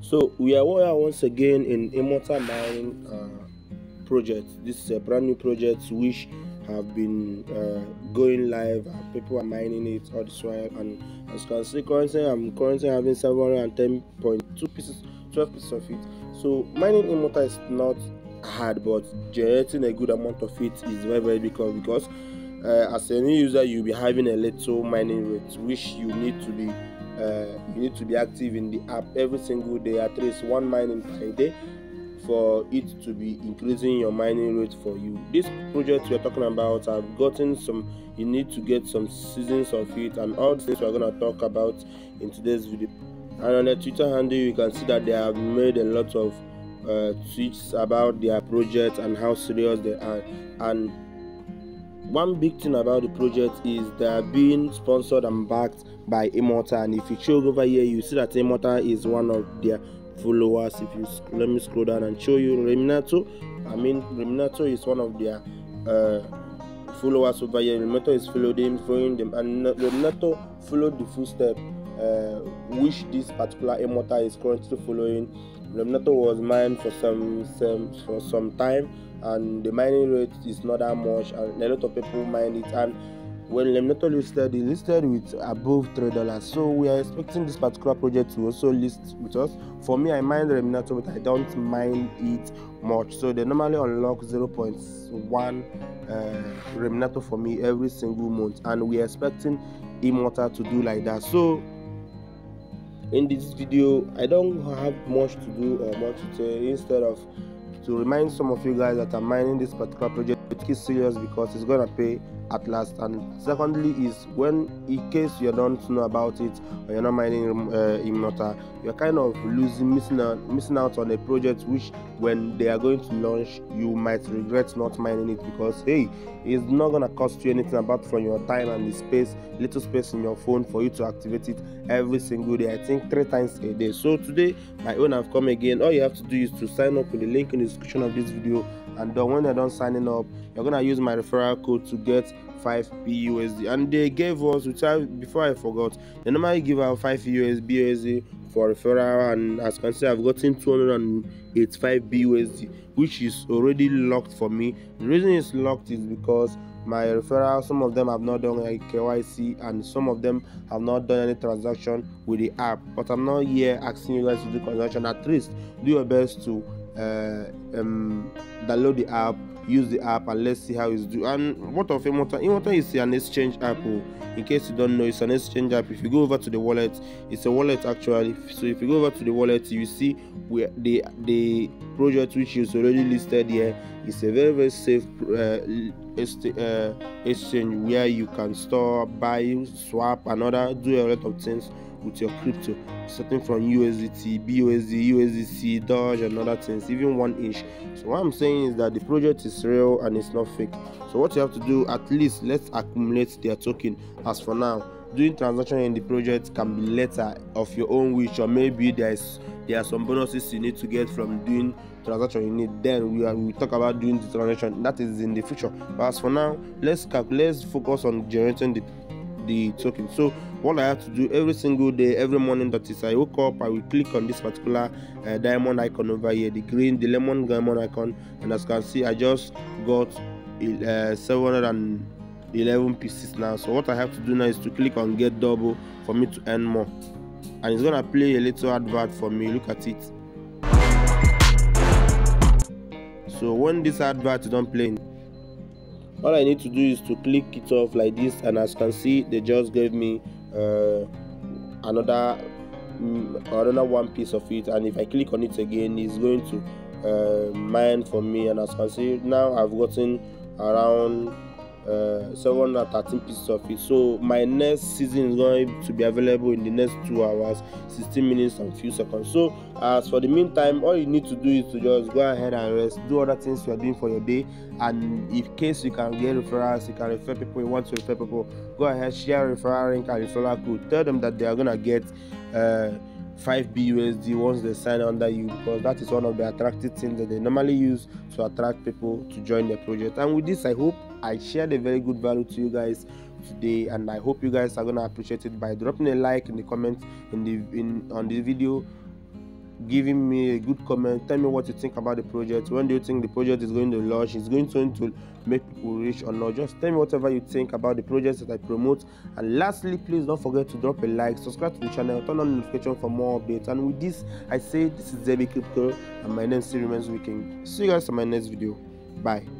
So we are once again in Immortal Mining project. This is a brand new project which have been going live. People are mining it all this while, and as you can see, I'm currently having 710.2 pieces, 12 pieces of it. So mining Immortal is not hard, but generating a good amount of it is very difficult because as a new user you'll be having a little mining rate, which you need to be active in the app every single day, at least one mining per day, for it to be increasing your mining rate for you. This project we're talking about, I've gotten some, you need to get some seasons of it, and all the things we're going to talk about in today's video. And on the Twitter handle you can see that they have made a lot of tweets about their project and how serious they are. And one big thing about the project is they are being sponsored and backed by Immortal. And if you show over here, you see that Immortal is one of their followers. If you let me scroll down and show you Reminato is one of their followers over here. Reminato is following them, and Reminato followed the footstep which this particular Immortal is currently following. Reminato was mined for some time, and the mining rate is not that much, and a lot of people mine it. And when Reminato listed, he listed with above $3. So we are expecting this particular project to also list with us. For me, I mine Reminato, but I don't mine it much. So they normally unlock 0.1 Reminato for me every single month, and we are expecting Immortal to do like that. So in this video, I don't have much to do or much to say. Instead of to remind some of you guys that I'm mining this particular project, take it serious because it's gonna pay at last. And secondly is, when in case you don't know about it or you're not mining Immortal, you're kind of missing out on a project which when they are going to launch, you might regret not mining it, because hey, it's not gonna cost you anything apart from your time and the little space in your phone for you to activate it every single day. I think 3 times a day. So today my own have come again. All you have to do is to sign up with the link in the description of this video, and then when you're done signing up, you're gonna use my referral code to get 5 BUSD. And they gave us, before I forgot, they normally give out 5 BUSD for referral, and as you can see, I've gotten 285 BUSD, which is already locked for me. The reason it's locked is because my referral, some of them have not done like KYC, and some of them have not done any transaction with the app. But I'm not here asking you guys to do transaction. At least do your best to download the app, use the app, and let's see how it's do. And what of Immortal? Immortal is an exchange app. In case you don't know, it's an exchange app. If you go over to the wallet, it's a wallet actually. So if you go over to the wallet, you see where the project which is already listed here is a very safe exchange where you can store, buy, swap, and do a lot of things with your crypto, starting from USDT, BUSD, USDC, Doge, and other things, even 1 inch. So what I'm saying is that the project is real and it's not fake. So what you have to do, at least let's accumulate their token. As for now, doing transaction in the project can be later of your own wish, or maybe there are some bonuses you need to get from doing transaction you need. Then we talk about doing the transaction, that is in the future. But as for now, let's focus on generating the token. So what I have to do every single day, every morning, that is, I woke up, I will click on this particular diamond icon over here, the lemon diamond icon, and as you can see, I just got 711 pieces now. So what I have to do now is to click on get double for me to earn more, and it's gonna play a little advert for me. Look at it. So when this advert is not playing, all I need to do is to click it off like this, and as you can see, they just gave me another 1 piece of it. And if I click on it again, it's going to mine for me, and as you can see, now I've gotten around 713 pieces of it. So my next season is going to be available in the next 2 hours, 16 minutes and few seconds. So as for the meantime, all you need to do is to just go ahead and rest, do other things you are doing for your day. And in case you can get referrals, you can refer people, you want to refer people, go ahead, share referral link and referral code. Tell them that they are gonna get 5 BUSD once they sign under you, because that is one of the attractive things that they normally use to attract people to join their project. And with this, I hope I shared a very good value to you guys today, and I hope you guys are gonna appreciate it by dropping a like in the comments on the video, giving me a good comment. Tell me what you think about the project. When do you think the project is going to launch? Is going to make people rich or not? Just tell me whatever you think about the projects that I promote. And lastly, please don't forget to drop a like, subscribe to the channel, turn on notification for more updates. And with this, I say this is Zebi Crypto, and my name still remains Weekend. See you guys in my next video. Bye.